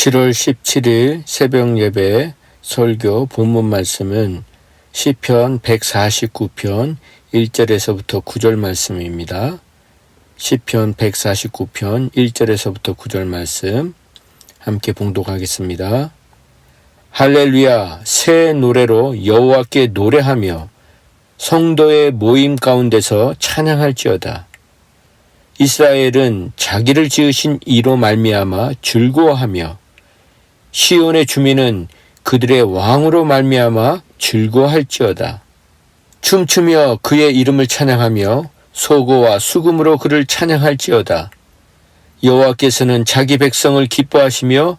7월 17일 새벽 예배 설교 본문 말씀은 시편 149편 1절에서부터 9절 말씀입니다. 시편 149편 1절에서부터 9절 말씀 함께 봉독하겠습니다. 할렐루야, 새 노래로 여호와께 노래하며 성도의 모임 가운데서 찬양할지어다. 이스라엘은 자기를 지으신 이로 말미암아 즐거워하며 시온의 주민은 그들의 왕으로 말미암아 즐거워할지어다. 춤추며 그의 이름을 찬양하며 소고와 수금으로 그를 찬양할지어다. 여호와께서는 자기 백성을 기뻐하시며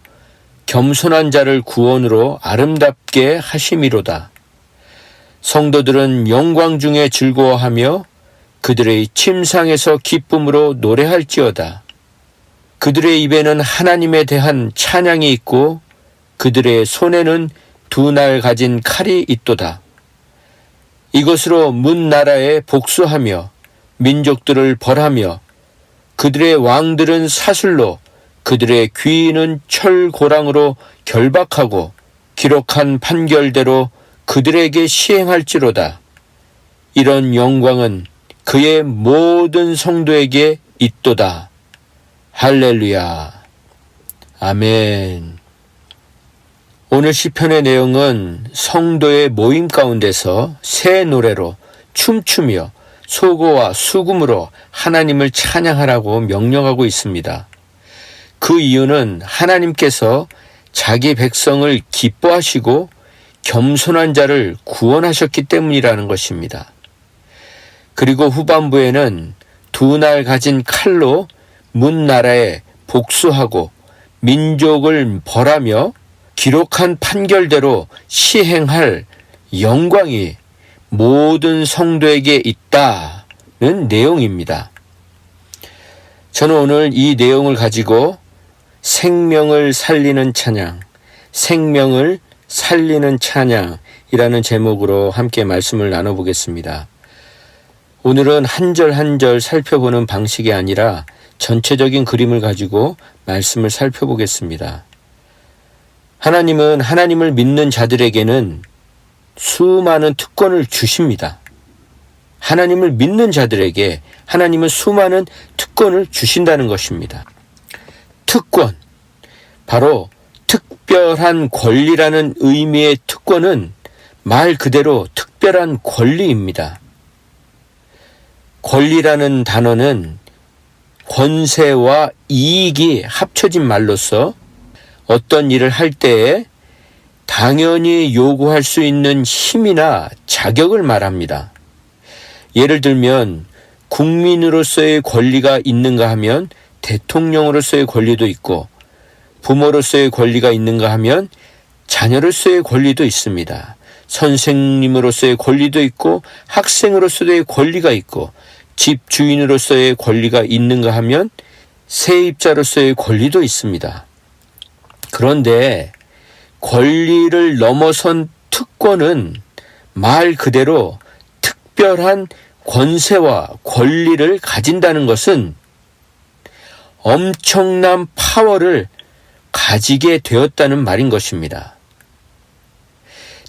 겸손한 자를 구원으로 아름답게 하심이로다. 성도들은 영광 중에 즐거워하며 그들의 침상에서 기쁨으로 노래할지어다. 그들의 입에는 하나님에 대한 찬양이 있고 그들의 손에는 두 날 가진 칼이 있도다. 이것으로 문 나라에 복수하며 민족들을 벌하며 그들의 왕들은 사슬로 그들의 귀인은 철고랑으로 결박하고 기록한 판결대로 그들에게 시행할지로다. 이런 영광은 그의 모든 성도에게 있도다. 할렐루야. 아멘. 오늘 시편의 내용은 성도의 모임 가운데서 새 노래로 춤추며 소고와 수금으로 하나님을 찬양하라고 명령하고 있습니다. 그 이유는 하나님께서 자기 백성을 기뻐하시고 겸손한 자를 구원하셨기 때문이라는 것입니다. 그리고 후반부에는 두 날 가진 칼로 문 나라에 복수하고 민족을 벌하며 기록한 판결대로 시행할 영광이 모든 성도에게 있다는 내용입니다. 저는 오늘 이 내용을 가지고 생명을 살리는 찬양, 생명을 살리는 찬양이라는 제목으로 함께 말씀을 나눠보겠습니다. 오늘은 한 절 한 절 살펴보는 방식이 아니라 전체적인 그림을 가지고 말씀을 살펴보겠습니다. 하나님은 하나님을 믿는 자들에게는 수많은 특권을 주십니다. 하나님을 믿는 자들에게 하나님은 수많은 특권을 주신다는 것입니다. 특권, 바로 특별한 권리라는 의미의 특권은 말 그대로 특별한 권리입니다. 권리라는 단어는 권세와 이익이 합쳐진 말로서 어떤 일을 할 때에 당연히 요구할 수 있는 힘이나 자격을 말합니다. 예를 들면 국민으로서의 권리가 있는가 하면 대통령으로서의 권리도 있고 부모로서의 권리가 있는가 하면 자녀로서의 권리도 있습니다. 선생님으로서의 권리도 있고 학생으로서의 권리가 있고 집주인으로서의 권리가 있는가 하면 세입자로서의 권리도 있습니다. 그런데 권리를 넘어선 특권은 말 그대로 특별한 권세와 권리를 가진다는 것은 엄청난 파워를 가지게 되었다는 말인 것입니다.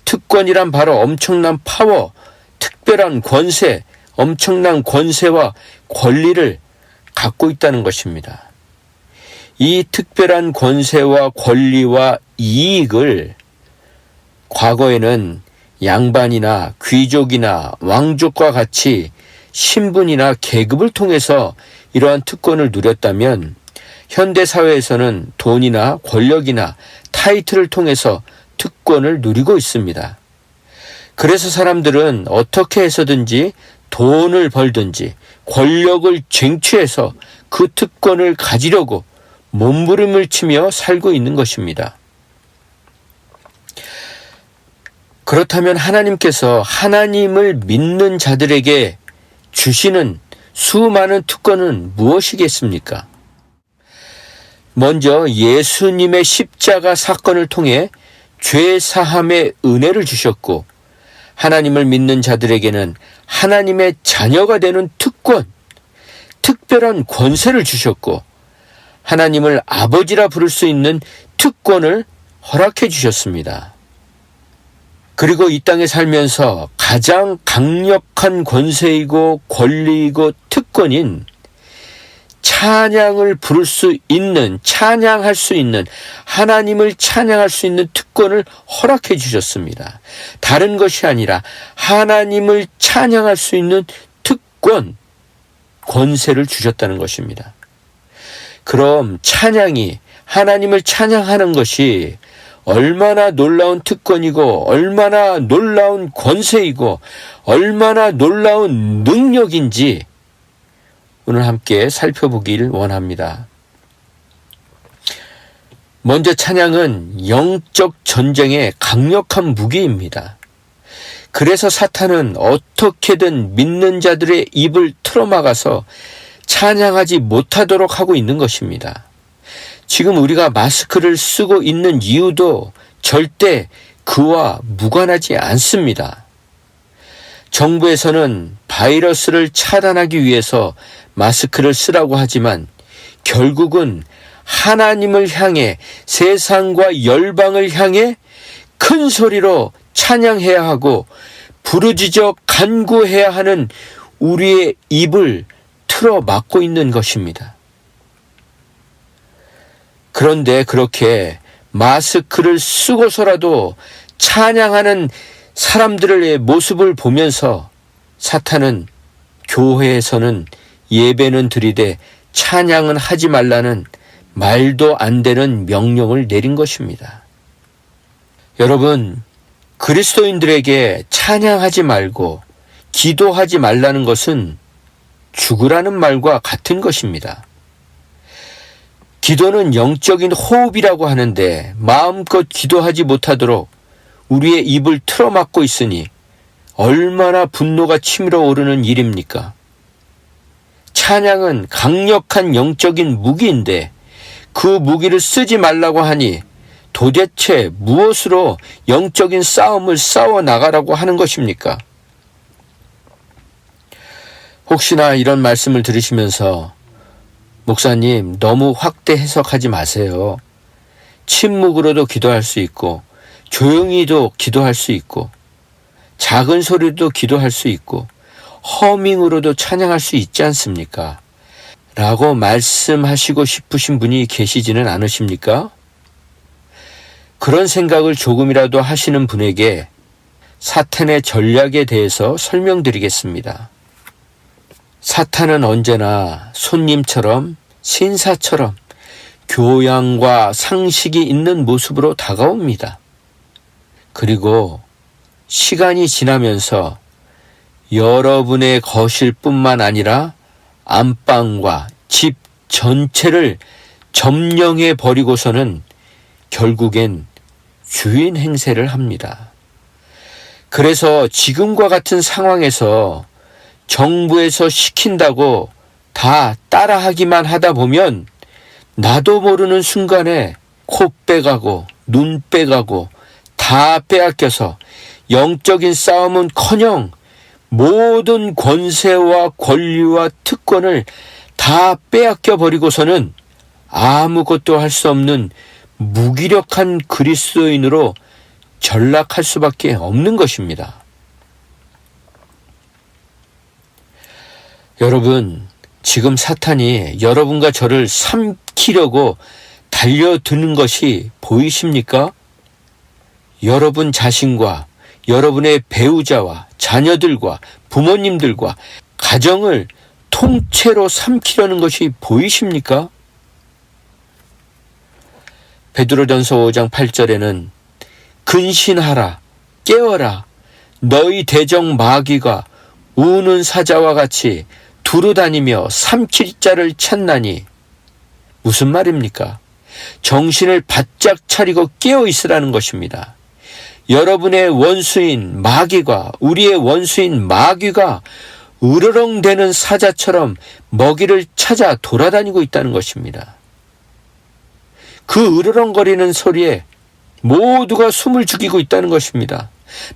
특권이란 바로 엄청난 파워, 특별한 권세, 엄청난 권세와 권리를 갖고 있다는 것입니다. 이 특별한 권세와 권리와 이익을 과거에는 양반이나 귀족이나 왕족과 같이 신분이나 계급을 통해서 이러한 특권을 누렸다면 현대사회에서는 돈이나 권력이나 타이틀을 통해서 특권을 누리고 있습니다. 그래서 사람들은 어떻게 해서든지 돈을 벌든지 권력을 쟁취해서 그 특권을 가지려고 몸부림을 치며 살고 있는 것입니다. 그렇다면 하나님께서 하나님을 믿는 자들에게 주시는 수많은 특권은 무엇이겠습니까? 먼저 예수님의 십자가 사건을 통해 죄 사함의 은혜를 주셨고 하나님을 믿는 자들에게는 하나님의 자녀가 되는 특권, 특별한 권세를 주셨고 하나님을 아버지라 부를 수 있는 특권을 허락해 주셨습니다. 그리고 이 땅에 살면서 가장 강력한 권세이고 권리이고 특권인 찬양을 부를 수 있는, 찬양할 수 있는, 하나님을 찬양할 수 있는 특권을 허락해 주셨습니다. 다른 것이 아니라 하나님을 찬양할 수 있는 특권, 권세를 주셨다는 것입니다. 그럼 찬양이, 하나님을 찬양하는 것이 얼마나 놀라운 특권이고 얼마나 놀라운 권세이고 얼마나 놀라운 능력인지 오늘 함께 살펴보길 원합니다. 먼저 찬양은 영적 전쟁의 강력한 무기입니다. 그래서 사탄은 어떻게든 믿는 자들의 입을 틀어막아서 찬양하지 못하도록 하고 있는 것입니다. 지금 우리가 마스크를 쓰고 있는 이유도 절대 그와 무관하지 않습니다. 정부에서는 바이러스를 차단하기 위해서 마스크를 쓰라고 하지만 결국은 하나님을 향해, 세상과 열방을 향해 큰 소리로 찬양해야 하고 부르짖어 간구해야 하는 우리의 입을 틀어 막고 있는 것입니다. 그런데 그렇게 마스크를 쓰고서라도 찬양하는 사람들의 모습을 보면서 사탄은 교회에서는 예배는 드리되 찬양은 하지 말라는 말도 안 되는 명령을 내린 것입니다. 여러분, 그리스도인들에게 찬양하지 말고 기도하지 말라는 것은 죽으라는 말과 같은 것입니다. 기도는 영적인 호흡이라고 하는데 마음껏 기도하지 못하도록 우리의 입을 틀어막고 있으니 얼마나 분노가 치밀어 오르는 일입니까? 찬양은 강력한 영적인 무기인데 그 무기를 쓰지 말라고 하니 도대체 무엇으로 영적인 싸움을 싸워 나가라고 하는 것입니까? 혹시나 이런 말씀을 들으시면서 목사님, 너무 확대 해석하지 마세요. 침묵으로도 기도할 수 있고 조용히도 기도할 수 있고 작은 소리도 기도할 수 있고 허밍으로도 찬양할 수 있지 않습니까? 라고 말씀하시고 싶으신 분이 계시지는 않으십니까? 그런 생각을 조금이라도 하시는 분에게 사탄의 전략에 대해서 설명드리겠습니다. 사탄은 언제나 손님처럼, 신사처럼 교양과 상식이 있는 모습으로 다가옵니다. 그리고 시간이 지나면서 여러분의 거실뿐만 아니라 안방과 집 전체를 점령해 버리고서는 결국엔 주인 행세를 합니다. 그래서 지금과 같은 상황에서 정부에서 시킨다고 다 따라하기만 하다 보면 나도 모르는 순간에 코 빼가고 눈 빼가고 다 빼앗겨서 영적인 싸움은커녕 모든 권세와 권리와 특권을 다 빼앗겨 버리고서는 아무것도 할 수 없는 무기력한 그리스도인으로 전락할 수밖에 없는 것입니다. 여러분, 지금 사탄이 여러분과 저를 삼키려고 달려드는 것이 보이십니까? 여러분 자신과 여러분의 배우자와 자녀들과 부모님들과 가정을 통째로 삼키려는 것이 보이십니까? 베드로전서 5장 8절에는 근신하라, 깨어라, 너희 대적 마귀가 우는 사자와 같이 두루다니며 삼킬 자를 찾나니. 무슨 말입니까? 정신을 바짝 차리고 깨어 있으라는 것입니다. 여러분의 원수인 마귀가, 우리의 원수인 마귀가 으르렁대는 사자처럼 먹이를 찾아 돌아다니고 있다는 것입니다. 그 으르렁거리는 소리에 모두가 숨을 죽이고 있다는 것입니다.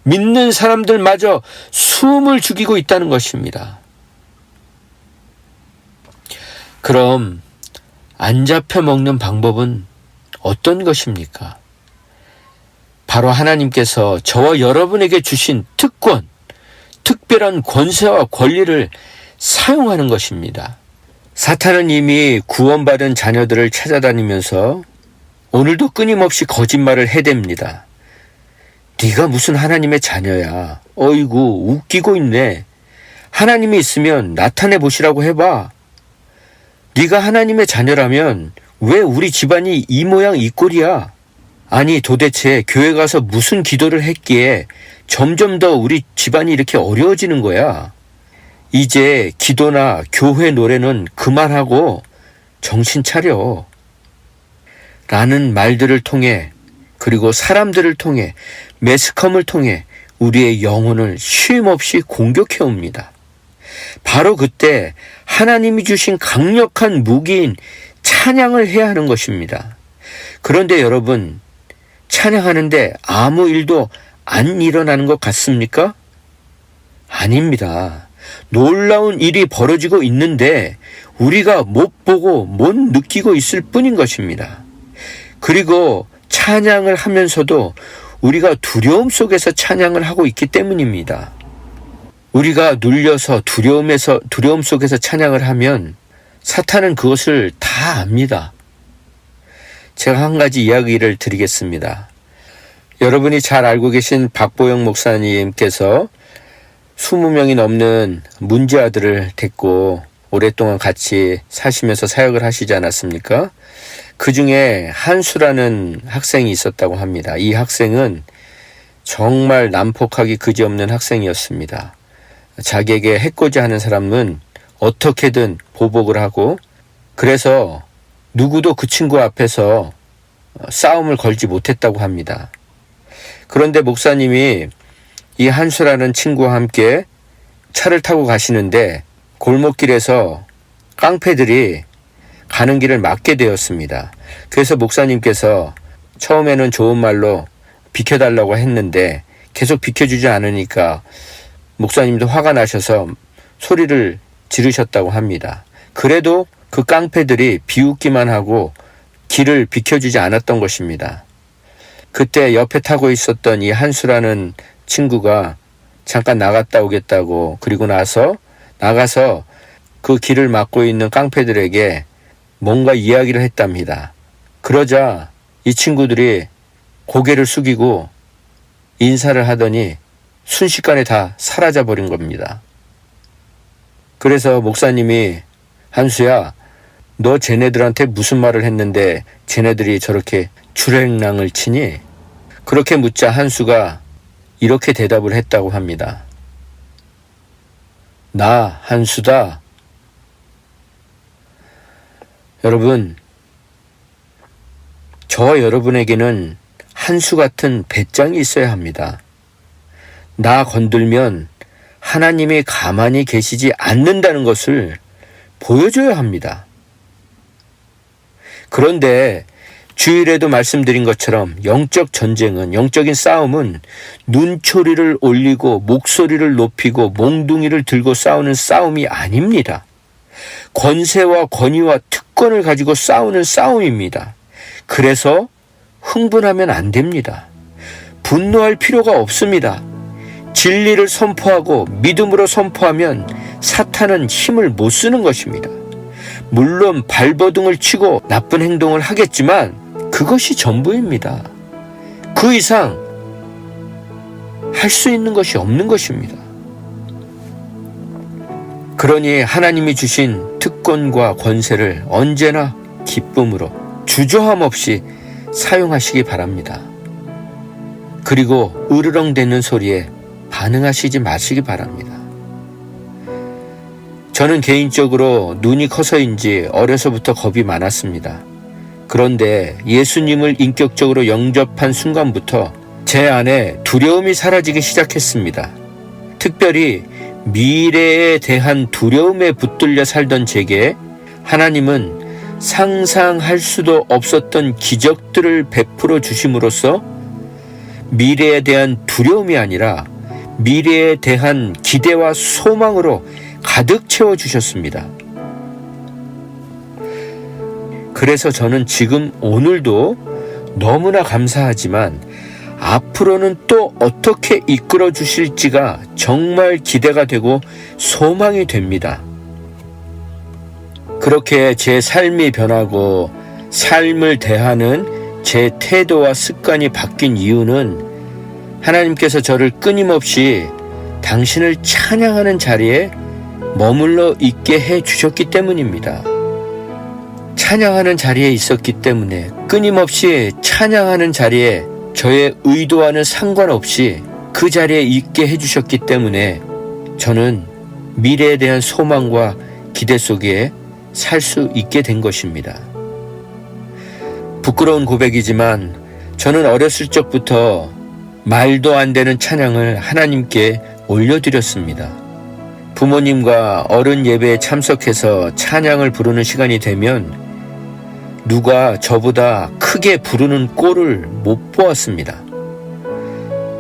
믿는 사람들마저 숨을 죽이고 있다는 것입니다. 그럼 안 잡혀 먹는 방법은 어떤 것입니까? 바로 하나님께서 저와 여러분에게 주신 특권, 특별한 권세와 권리를 사용하는 것입니다. 사탄은 이미 구원받은 자녀들을 찾아다니면서 오늘도 끊임없이 거짓말을 해댑니다. 네가 무슨 하나님의 자녀야. 어이구, 웃기고 있네. 하나님이 있으면 나타내 보시라고 해봐. 네가 하나님의 자녀라면 왜 우리 집안이 이 모양 이 꼴이야? 아니 도대체 교회 가서 무슨 기도를 했기에 점점 더 우리 집안이 이렇게 어려워지는 거야. 이제 기도나 교회 노래는 그만하고 정신 차려. 라는 말들을 통해, 그리고 사람들을 통해, 매스컴을 통해 우리의 영혼을 쉼없이 공격해 옵니다. 바로 그때 하나님이 주신 강력한 무기인 찬양을 해야 하는 것입니다. 그런데 여러분, 찬양하는데 아무 일도 안 일어나는 것 같습니까? 아닙니다. 놀라운 일이 벌어지고 있는데 우리가 못 보고 못 느끼고 있을 뿐인 것입니다. 그리고 찬양을 하면서도 우리가 두려움 속에서 찬양을 하고 있기 때문입니다. 우리가 눌려서 두려움 속에서 찬양을 하면 사탄은 그것을 다 압니다. 제가 한 가지 이야기를 드리겠습니다. 여러분이 잘 알고 계신 박보영 목사님께서 20명이 넘는 문제 아들을 데리고 오랫동안 같이 사시면서 사역을 하시지 않았습니까? 그 중에 한수라는 학생이 있었다고 합니다. 이 학생은 정말 난폭하기 그지없는 학생이었습니다. 자기에게 해코지 하는 사람은 어떻게든 보복을 하고, 그래서 누구도 그 친구 앞에서 싸움을 걸지 못했다고 합니다. 그런데 목사님이 이 한수라는 친구와 함께 차를 타고 가시는데 골목길에서 깡패들이 가는 길을 막게 되었습니다. 그래서 목사님께서 처음에는 좋은 말로 비켜달라고 했는데 계속 비켜주지 않으니까 목사님도 화가 나셔서 소리를 지르셨다고 합니다. 그래도 그 깡패들이 비웃기만 하고 길을 비켜주지 않았던 것입니다. 그때 옆에 타고 있었던 이 한수라는 친구가 잠깐 나갔다 오겠다고, 그리고 나가서 그 길을 막고 있는 깡패들에게 뭔가 이야기를 했답니다. 그러자 이 친구들이 고개를 숙이고 인사를 하더니 순식간에 다 사라져 버린 겁니다. 그래서 목사님이 한수야, 너 쟤네들한테 무슨 말을 했는데 쟤네들이 저렇게 주랭랑을 치니? 그렇게 묻자 한수가 이렇게 대답을 했다고 합니다. 나 한수다. 여러분, 저와 여러분에게는 한수 같은 배짱이 있어야 합니다. 나 건들면 하나님이 가만히 계시지 않는다는 것을 보여줘야 합니다. 그런데 주일에도 말씀드린 것처럼 영적 전쟁은, 영적인 싸움은 눈초리를 올리고 목소리를 높이고 몽둥이를 들고 싸우는 싸움이 아닙니다. 권세와 권위와 특권을 가지고 싸우는 싸움입니다. 그래서 흥분하면 안 됩니다. 분노할 필요가 없습니다. 진리를 선포하고 믿음으로 선포하면 사탄은 힘을 못 쓰는 것입니다. 물론 발버둥을 치고 나쁜 행동을 하겠지만 그것이 전부입니다. 그 이상 할 수 있는 것이 없는 것입니다. 그러니 하나님이 주신 특권과 권세를 언제나 기쁨으로 주저함 없이 사용하시기 바랍니다. 그리고 으르렁대는 소리에 반응하시지 마시기 바랍니다. 저는 개인적으로 눈이 커서인지 어려서부터 겁이 많았습니다. 그런데 예수님을 인격적으로 영접한 순간부터 제 안에 두려움이 사라지기 시작했습니다. 특별히 미래에 대한 두려움에 붙들려 살던 제게 하나님은 상상할 수도 없었던 기적들을 베풀어 주심으로써 미래에 대한 두려움이 아니라 미래에 대한 기대와 소망으로 가득 채워주셨습니다. 그래서 저는 지금 오늘도 너무나 감사하지만 앞으로는 또 어떻게 이끌어 주실지가 정말 기대가 되고 소망이 됩니다. 그렇게 제 삶이 변하고 삶을 대하는 제 태도와 습관이 바뀐 이유는 하나님께서 저를 끊임없이 당신을 찬양하는 자리에 머물러 있게 해 주셨기 때문입니다. 찬양하는 자리에 있었기 때문에, 끊임없이 찬양하는 자리에 저의 의도와는 상관없이 그 자리에 있게 해 주셨기 때문에 저는 미래에 대한 소망과 기대 속에 살 수 있게 된 것입니다. 부끄러운 고백이지만 저는 어렸을 적부터 말도 안 되는 찬양을 하나님께 올려드렸습니다. 부모님과 어른 예배에 참석해서 찬양을 부르는 시간이 되면 누가 저보다 크게 부르는 꼴을 못 보았습니다.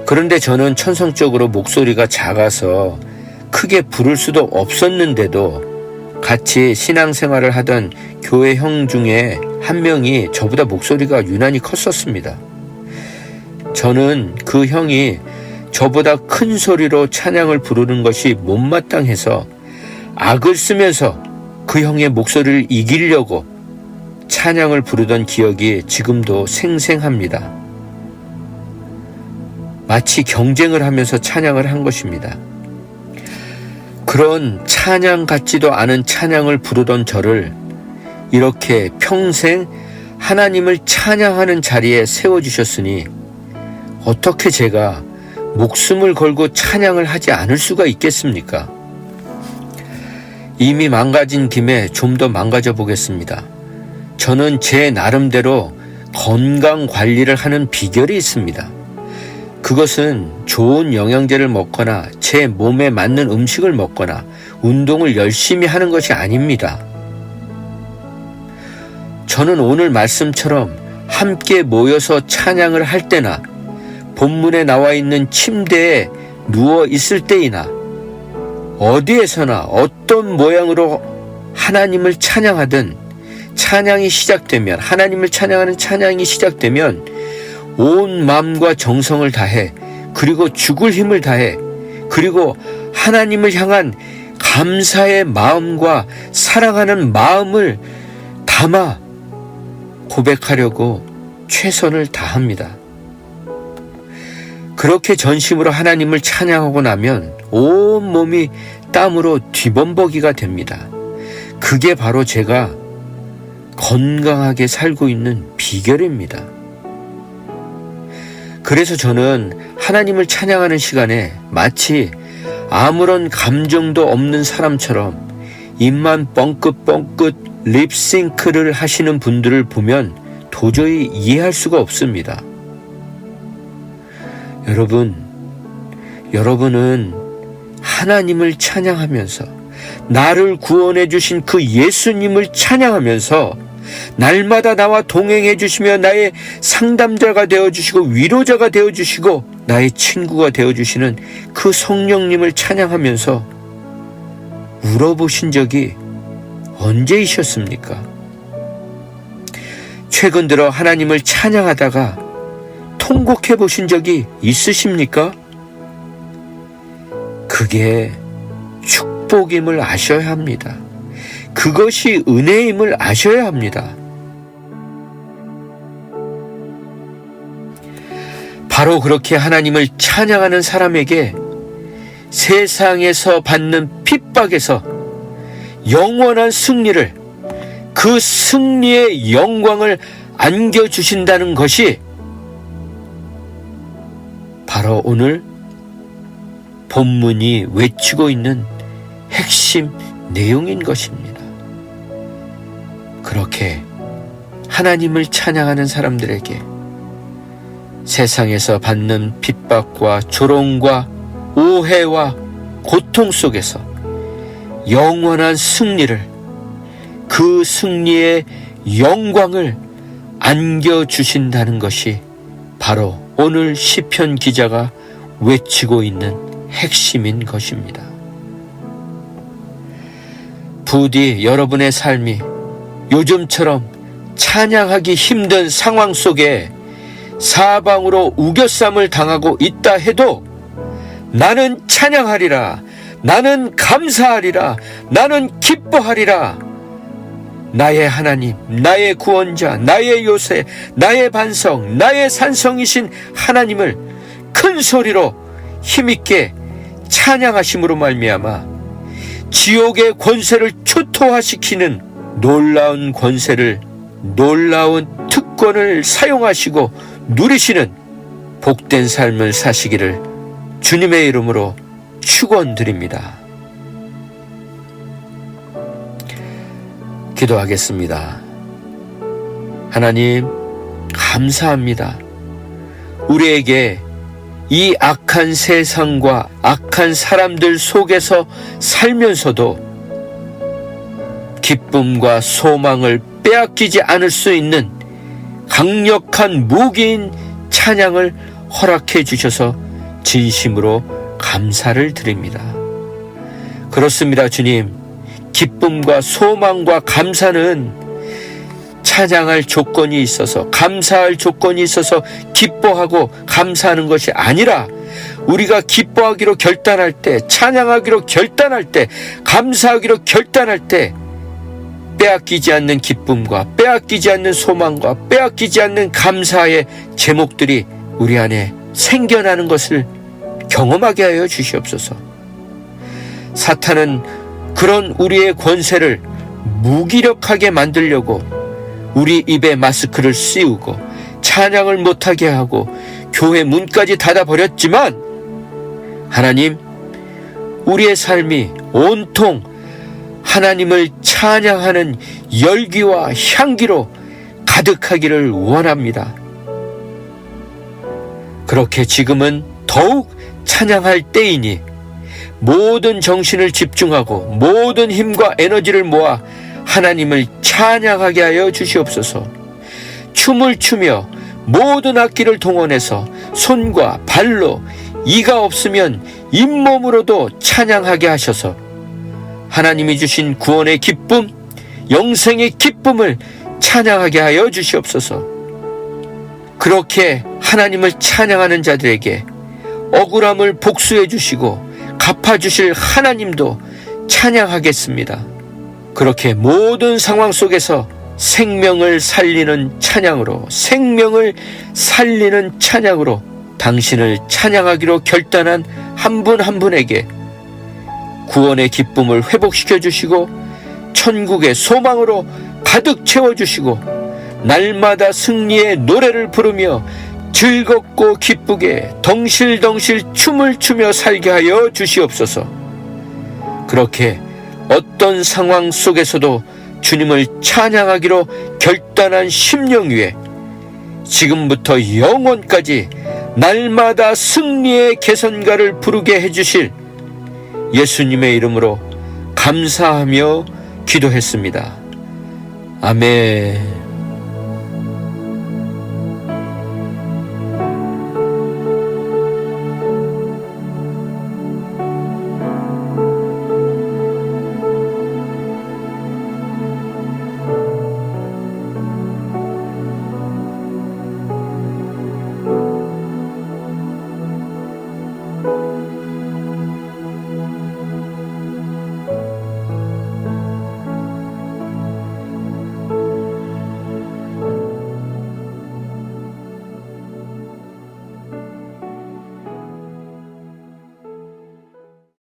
그런데 저는 천성적으로 목소리가 작아서 크게 부를 수도 없었는데도 같이 신앙생활을 하던 교회 형 중에 한 명이 저보다 목소리가 유난히 컸었습니다. 저는 그 형이 저보다 큰 소리로 찬양을 부르는 것이 못마땅해서 악을 쓰면서 그 형의 목소리를 이기려고 찬양을 부르던 기억이 지금도 생생합니다. 마치 경쟁을 하면서 찬양을 한 것입니다. 그런 찬양 같지도 않은 찬양을 부르던 저를 이렇게 평생 하나님을 찬양하는 자리에 세워주셨으니 어떻게 제가 목숨을 걸고 찬양을 하지 않을 수가 있겠습니까? 이미 망가진 김에 좀 더 망가져 보겠습니다. 저는 제 나름대로 건강 관리를 하는 비결이 있습니다. 그것은 좋은 영양제를 먹거나 제 몸에 맞는 음식을 먹거나 운동을 열심히 하는 것이 아닙니다. 저는 오늘 말씀처럼 함께 모여서 찬양을 할 때나 본문에 나와 있는 침대에 누워 있을 때이나 어디에서나 어떤 모양으로 하나님을 찬양하든 찬양이 시작되면, 하나님을 찬양하는 찬양이 시작되면 온 마음과 정성을 다해, 그리고 죽을 힘을 다해, 그리고 하나님을 향한 감사의 마음과 사랑하는 마음을 담아 고백하려고 최선을 다합니다. 그렇게 전심으로 하나님을 찬양하고 나면 온 몸이 땀으로 뒤범벅이가 됩니다. 그게 바로 제가 건강하게 살고 있는 비결입니다. 그래서 저는 하나님을 찬양하는 시간에 마치 아무런 감정도 없는 사람처럼 입만 뻥긋뻥긋 립싱크를 하시는 분들을 보면 도저히 이해할 수가 없습니다. 여러분은 하나님을 찬양하면서, 나를 구원해 주신 그 예수님을 찬양하면서 날마다 나와 동행해 주시며 나의 상담자가 되어주시고 위로자가 되어주시고 나의 친구가 되어주시는 그 성령님을 찬양하면서 울어보신 적이 언제이셨습니까? 최근 들어 하나님을 찬양하다가 통곡해 보신 적이 있으십니까? 그게 축복임을 아셔야 합니다. 그것이 은혜임을 아셔야 합니다. 바로 그렇게 하나님을 찬양하는 사람에게 세상에서 받는 핍박에서 영원한 승리를, 그 승리의 영광을 안겨주신다는 것이 바로 오늘 본문이 외치고 있는 핵심 내용인 것입니다. 그렇게 하나님을 찬양하는 사람들에게 세상에서 받는 핍박과 조롱과 오해와 고통 속에서 영원한 승리를, 그 승리의 영광을 안겨주신다는 것이 바로 오늘 시편 기자가 외치고 있는 핵심인 것입니다. 부디 여러분의 삶이 요즘처럼 찬양하기 힘든 상황 속에 사방으로 우겨쌈을 당하고 있다 해도 나는 찬양하리라, 나는 감사하리라, 나는 기뻐하리라. 나의 하나님, 나의 구원자, 나의 요새, 나의 반성, 나의 산성이신 하나님을 큰 소리로 힘있게 찬양하심으로 말미암아 지옥의 권세를 초토화시키는 놀라운 권세를, 놀라운 특권을 사용하시고 누리시는 복된 삶을 사시기를 주님의 이름으로 축원드립니다. 기도하겠습니다. 하나님, 감사합니다. 우리에게 이 악한 세상과 악한 사람들 속에서 살면서도 기쁨과 소망을 빼앗기지 않을 수 있는 강력한 무기인 찬양을 허락해 주셔서 진심으로 감사를 드립니다. 그렇습니다, 주님. 기쁨과 소망과 감사는 찬양할 조건이 있어서, 감사할 조건이 있어서 기뻐하고 감사하는 것이 아니라 우리가 기뻐하기로 결단할 때, 찬양하기로 결단할 때, 감사하기로 결단할 때 빼앗기지 않는 기쁨과 빼앗기지 않는 소망과 빼앗기지 않는 감사의 제목들이 우리 안에 생겨나는 것을 경험하게 하여 주시옵소서. 사탄은 그런 우리의 권세를 무기력하게 만들려고 우리 입에 마스크를 씌우고 찬양을 못하게 하고 교회 문까지 닫아버렸지만, 하나님, 우리의 삶이 온통 하나님을 찬양하는 열기와 향기로 가득하기를 원합니다. 그렇게 지금은 더욱 찬양할 때이니 모든 정신을 집중하고 모든 힘과 에너지를 모아 하나님을 찬양하게 하여 주시옵소서. 춤을 추며 모든 악기를 동원해서 손과 발로, 이가 없으면 잇몸으로도 찬양하게 하셔서 하나님이 주신 구원의 기쁨, 영생의 기쁨을 찬양하게 하여 주시옵소서. 그렇게 하나님을 찬양하는 자들에게 억울함을 복수해 주시고 갚아주실 하나님도 찬양하겠습니다. 그렇게 모든 상황 속에서 생명을 살리는 찬양으로, 생명을 살리는 찬양으로 당신을 찬양하기로 결단한 한 분 한 분에게 구원의 기쁨을 회복시켜 주시고 천국의 소망으로 가득 채워주시고 날마다 승리의 노래를 부르며 즐겁고 기쁘게 덩실덩실 춤을 추며 살게 하여 주시옵소서. 그렇게 어떤 상황 속에서도 주님을 찬양하기로 결단한 심령 위에 지금부터 영원까지 날마다 승리의 개선가를 부르게 해주실 예수님의 이름으로 감사하며 기도했습니다. 아멘.